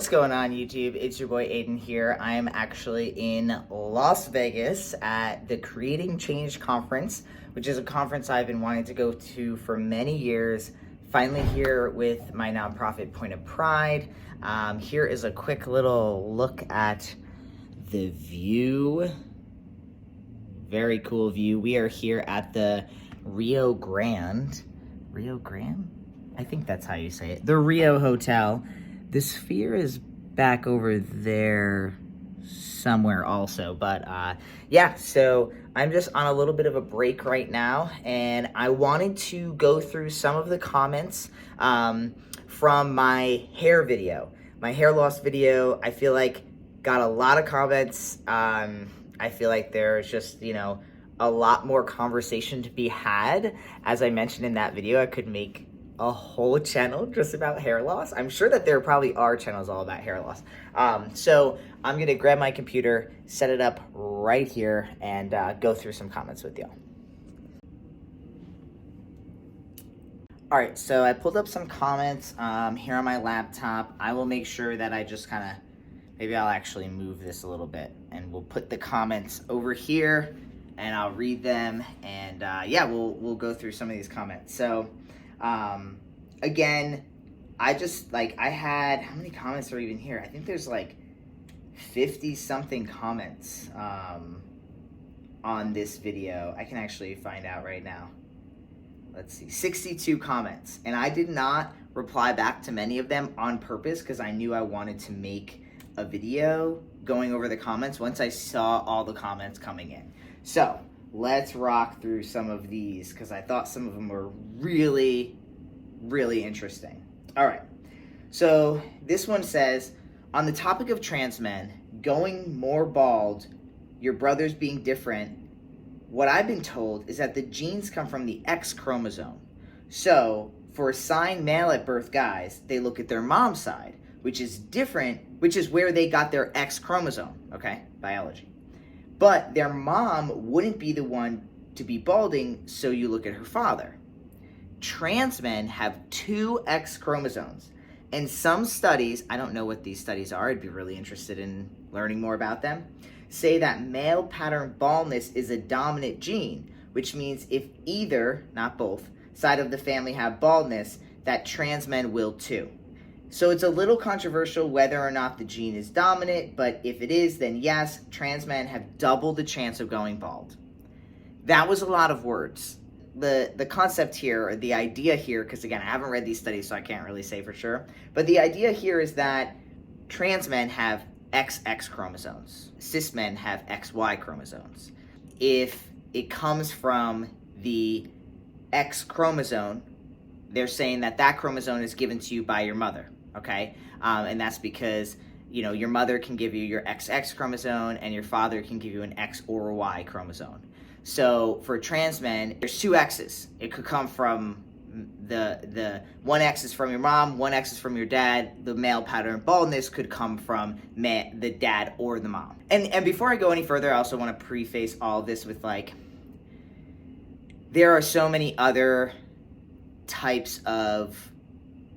What's going on, YouTube? It's your boy Aiden here. I am actually in Las Vegas at the Creating Change Conference, which is a conference I've been wanting to go to for many years. Finally here with my nonprofit Point of Pride. Here is a quick little look at the view. Very cool view. We are here at the Rio Grande? I think that's how you say it. The Rio Hotel. The Sphere is back over there somewhere also, but yeah, so I'm just on a little bit of a break right now, and I wanted to go through some of the comments from my hair video. My hair loss video, I feel like got a lot of comments. I feel like there's just, a lot more conversation to be had. As I mentioned in that video, I could make a whole channel just about hair loss. I'm sure that there probably are channels all about hair loss. So I'm gonna grab my computer, set it up right here, and go through some comments with y'all. All right, so I pulled up some comments here on my laptop. I will make sure that I just maybe I'll actually move this a little bit, and we'll put the comments over here, and I'll read them, and yeah, we'll go through some of these comments. So again, I had, how many comments are even here? I think there's like 50 something comments on this video. I can actually find out right now. Let's see, 62 comments. And I did not reply back to many of them on purpose because I knew I wanted to make a video going over the comments once I saw all the comments coming in. So let's rock through some of these because I thought some of them were really, really interesting. All right, so this one says, on the topic of trans men going more bald, your brothers being different, what I've been told is that the genes come from the X chromosome. So for assigned male at birth guys, they look at their mom's side, which is different, which is where they got their X chromosome, okay, biology. But their mom wouldn't be the one to be balding, so you look at her father. Trans men have two X chromosomes, and some studies, I don't know what these studies are, I'd be really interested in learning more about them, say that male pattern baldness is a dominant gene, which means if either, not both, side of the family have baldness, that trans men will too. So it's a little controversial whether or not the gene is dominant, but if it is, then yes, trans men have double the chance of going bald. That was a lot of words. The concept here, or the idea here, because again, I haven't read these studies, so I can't really say for sure, but the idea here is that trans men have XX chromosomes. Cis men have XY chromosomes. If it comes from the X chromosome, they're saying that that chromosome is given to you by your mother. Okay, and that's because, your mother can give you your XX chromosome and your father can give you an X or a Y chromosome. So for trans men, there's two X's. It could come from the one X is from your mom, one X is from your dad. The male pattern baldness could come from the dad or the mom. And before I go any further, I also want to preface all of this with there are so many other types of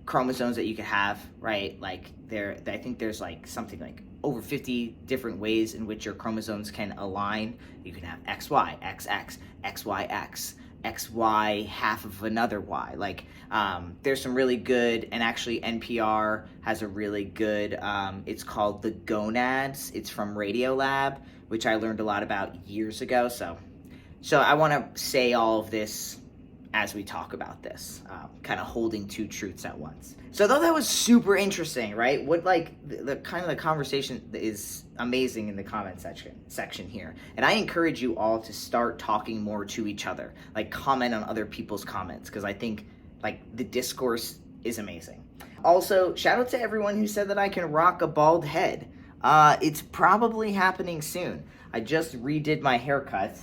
chromosomes that you could have, right? I think there's something like over 50 different ways in which your chromosomes can align. You can have XY, XX, XYX, XY half of another Y. There's some really good, and actually NPR has a really good, it's called The Gonads. It's from Radiolab, which I learned a lot about years ago. So I want to say all of this as we talk about this, kind of holding two truths at once. So I thought that was super interesting, right? What the kind of the conversation is amazing in the comment section here. And I encourage you all to start talking more to each other, comment on other people's comments, because I think the discourse is amazing. Also, shout out to everyone who said that I can rock a bald head. It's probably happening soon. I just redid my haircut.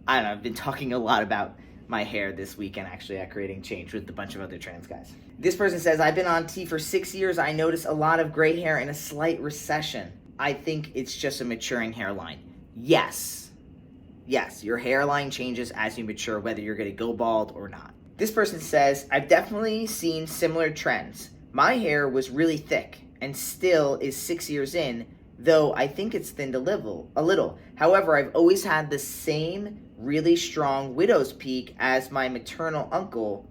I don't know, I've been talking a lot about my hair this weekend actually at Creating Change with a bunch of other trans guys. This person says, I've been on T for 6 years. I notice a lot of gray hair and a slight recession. I think it's just a maturing hairline. Yes, your hairline changes as you mature, whether you're gonna go bald or not. This person says, I've definitely seen similar trends. My hair was really thick. and still is 6 years in, though I think it's thinned a little. However, I've always had the same really strong widow's peak as my maternal uncle.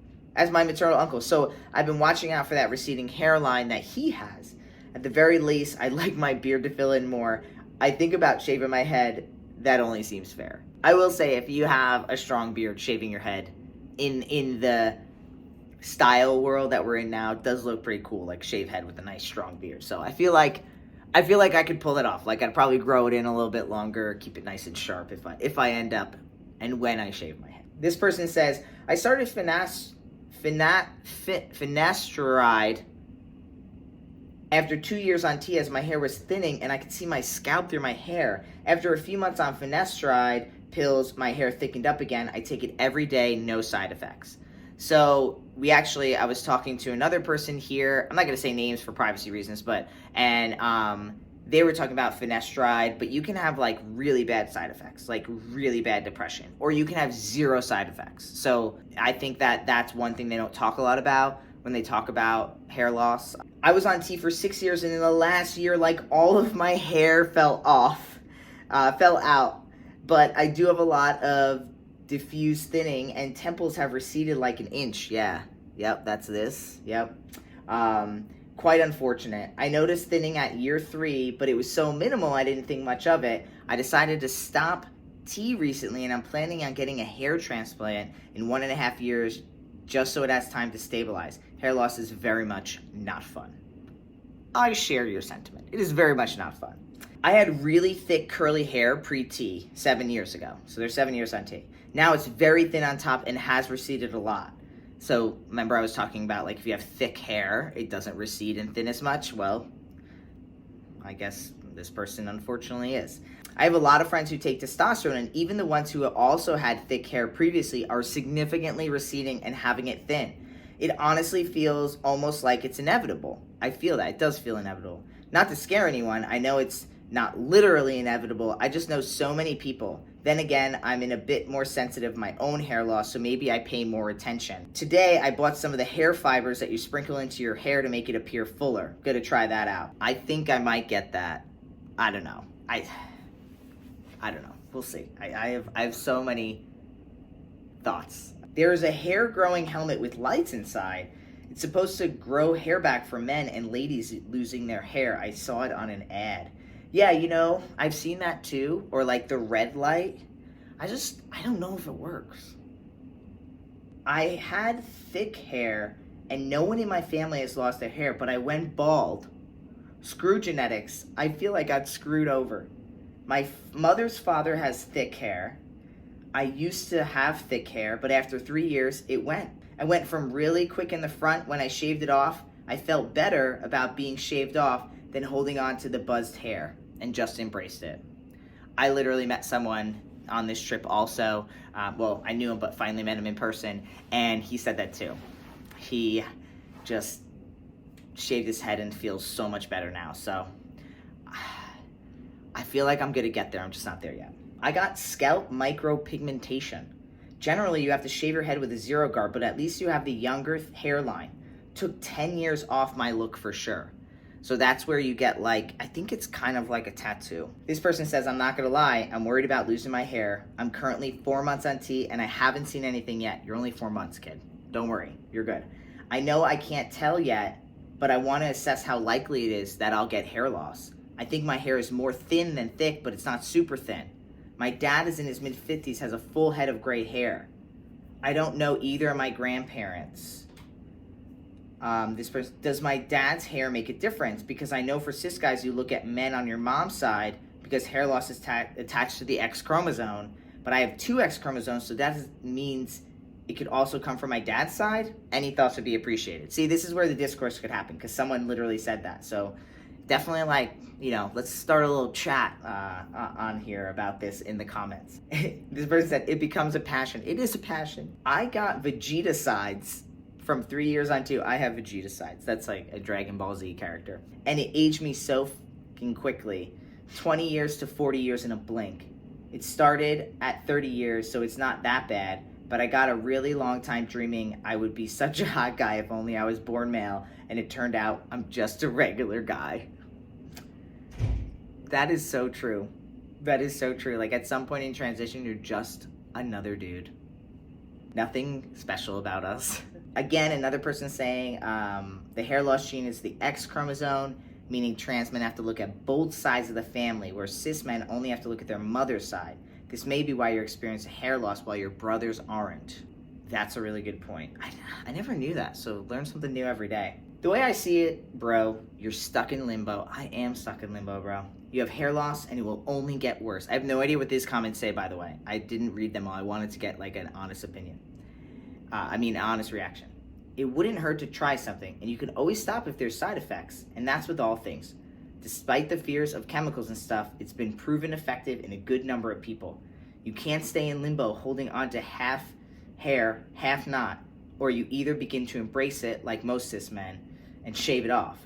So I've been watching out for that receding hairline that he has. At the very least, I'd like my beard to fill in more. I think about shaving my head. That only seems fair. I will say, if you have a strong beard, shaving your head in the style world that we're in now does look pretty cool, like shave head with a nice strong beard. So I feel like I could pull it off. Like, I'd probably grow it in a little bit longer, keep it nice and sharp if I end up and when I shave my head. This person says, I started finasteride after 2 years on tea as my hair was thinning and I could see my scalp through my hair. After a few months on finasteride pills, my hair thickened up again. I take it every day, no side effects. So I was talking to another person here. I'm not going to say names for privacy reasons, and they were talking about finasteride, but you can have like really bad side effects, like really bad depression, or you can have zero side effects. So I think that's one thing they don't talk a lot about when they talk about hair loss. I was on tea for 6 years, and in the last year, like, all of my hair fell out. But I do have a lot of diffuse thinning, and temples have receded like an inch. Yeah. Yep, that's this. Yep. Quite unfortunate. I noticed thinning at year 3, but it was so minimal I didn't think much of it. I decided to stop tea recently, and I'm planning on getting a hair transplant in 1.5 years just so it has time to stabilize. Hair loss is very much not fun. I share your sentiment. It is very much not fun. I had really thick curly hair pre-tea 7 years ago. So there's 7 years on tea. Now it's very thin on top and has receded a lot. So remember I was talking about, like, if you have thick hair, it doesn't recede and thin as much. Well, I guess this person unfortunately is. I have a lot of friends who take testosterone, and even the ones who also had thick hair previously are significantly receding and having it thin. It honestly feels almost like it's inevitable. I feel that. It does feel inevitable. Not to scare anyone. I know it's not literally inevitable. I just know so many people. Then again, I'm in a bit more sensitive to my own hair loss, so maybe I pay more attention. Today, I bought some of the hair fibers that you sprinkle into your hair to make it appear fuller. Gonna try that out. I think I might get that. I don't know. I don't know. We'll see. I have so many thoughts. There's a hair growing helmet with lights inside. It's supposed to grow hair back for men and ladies losing their hair. I saw it on an ad. Yeah, I've seen that too. Or like the red light. I don't know if it works. I had thick hair and no one in my family has lost their hair, but I went bald. Screw genetics. I feel like I got screwed over. My mother's father has thick hair. I used to have thick hair, but after 3 years, it went. I went from really quick in the front when I shaved it off. I felt better about being shaved off than holding on to the buzzed hair, and just embraced it. I literally met someone on this trip also. I knew him, but finally met him in person, and he said that too. He just shaved his head and feels so much better now. So I feel like I'm gonna get there. I'm just not there yet. I got scalp micropigmentation. Generally, you have to shave your head with a zero guard, but at least you have the younger hairline. Took 10 years off my look for sure. So that's where you get, like, I think it's kind of like a tattoo. This person says, I'm not gonna lie, I'm worried about losing my hair. I'm currently 4 months on tea and I haven't seen anything yet. You're only 4 months, kid. Don't worry, you're good. I know I can't tell yet, but I wanna assess how likely it is that I'll get hair loss. I think my hair is more thin than thick, but it's not super thin. My dad is in his mid-50s, has a full head of gray hair. I don't know either of my grandparents. This person, does my dad's hair make a difference? Because I know for cis guys, you look at men on your mom's side because hair loss is attached to the X chromosome, but I have 2 X chromosomes, so that means it could also come from my dad's side. Any thoughts would be appreciated. See, this is where the discourse could happen because someone literally said that. So definitely, like, let's start a little chat on here about this in the comments. This person said, it becomes a passion. It is a passion. I got Vegeta sides from 3 years on tea. I have Vegeta sides. That's like a Dragon Ball Z character. And it aged me so fucking quickly. 20 years to 40 years in a blink. It started at 30 years, so it's not that bad. but I got a really long time dreaming I would be such a hot guy if only I was born male, and it turned out I'm just a regular guy. That is so true. That is so true. Like, at some point in transition, you're just another dude. Nothing special about us. Again, another person saying the hair loss gene is the X chromosome, meaning trans men have to look at both sides of the family, where cis men only have to look at their mother's side. This may be why you're experiencing hair loss while your brothers aren't. That's a really good point. I never knew that, so learn something new every day. The way I see it, bro, you're stuck in limbo. I am stuck in limbo, bro. You have hair loss, and it will only get worse. I have no idea what these comments say, by the way. I didn't read them all. I wanted to get, like, an honest opinion. An honest reaction. It wouldn't hurt to try something, and you can always stop if there's side effects, and that's with all things. Despite the fears of chemicals and stuff, it's been proven effective in a good number of people. You can't stay in limbo holding on to half hair, half not, or you either begin to embrace it like most cis men and shave it off.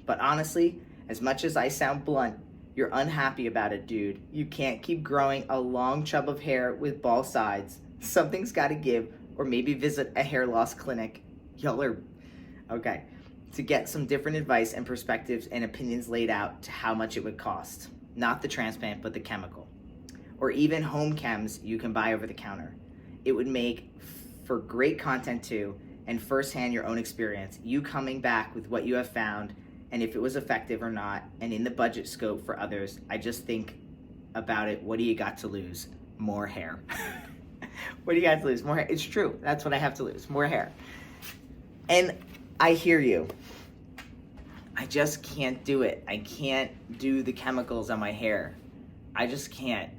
But honestly, as much as I sound blunt, you're unhappy about it, dude. You can't keep growing a long chub of hair with bald sides. Something's gotta give, or maybe visit a hair loss clinic. Y'all are, okay, to get some different advice and perspectives and opinions laid out to how much it would cost. Not the transplant, but the chemical. Or even home chems you can buy over the counter. It would make for great content too, and firsthand your own experience, you coming back with what you have found, and if it was effective or not, and in the budget scope for others. I just think about it, what do you got to lose? More hair. What do you got to lose? More hair. It's true, that's what I have to lose, more hair. And I hear you. I just can't do it. I can't do the chemicals on my hair. I just can't.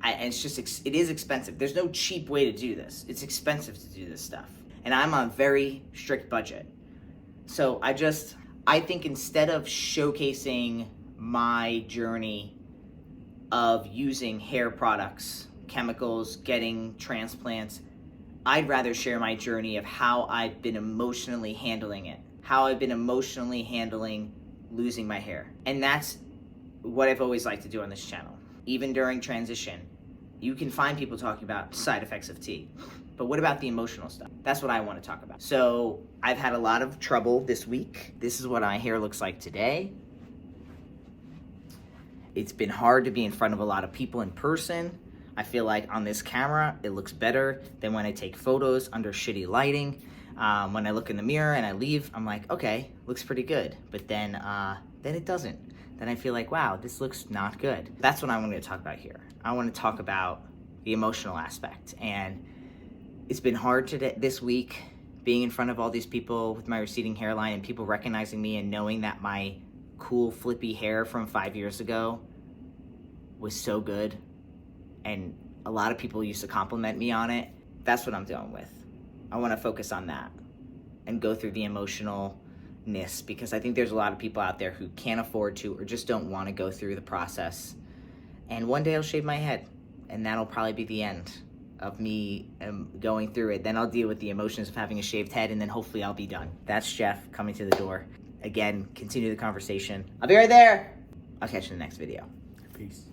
And it is expensive. There's no cheap way to do this. It's expensive to do this stuff. And I'm on a very strict budget. So I think instead of showcasing my journey of using hair products, chemicals, getting transplants, I'd rather share my journey of how I've been emotionally handling it, how I've been emotionally handling losing my hair. And that's what I've always liked to do on this channel. Even during transition, you can find people talking about side effects of tea. But what about the emotional stuff? That's what I want to talk about. So I've had a lot of trouble this week. This is what my hair looks like today. It's been hard to be in front of a lot of people in person. I feel like on this camera, it looks better than when I take photos under shitty lighting. When I look in the mirror and I leave, I'm like, okay, looks pretty good. But then it doesn't. Then I feel like, wow, this looks not good. That's what I want to talk about here. I want to talk about the emotional aspect. And it's been hard this week being in front of all these people with my receding hairline and people recognizing me and knowing that my cool flippy hair from 5 years ago was so good. And a lot of people used to compliment me on it. That's what I'm dealing with. I want to focus on that and go through the emotionalness, because I think there's a lot of people out there who can't afford to or just don't want to go through the process. And one day I'll shave my head, and that'll probably be the end of me going through it. Then I'll deal with the emotions of having a shaved head, and then hopefully I'll be done. That's Jeff coming to the door. Again, continue the conversation. I'll be right there. I'll catch you in the next video. Peace.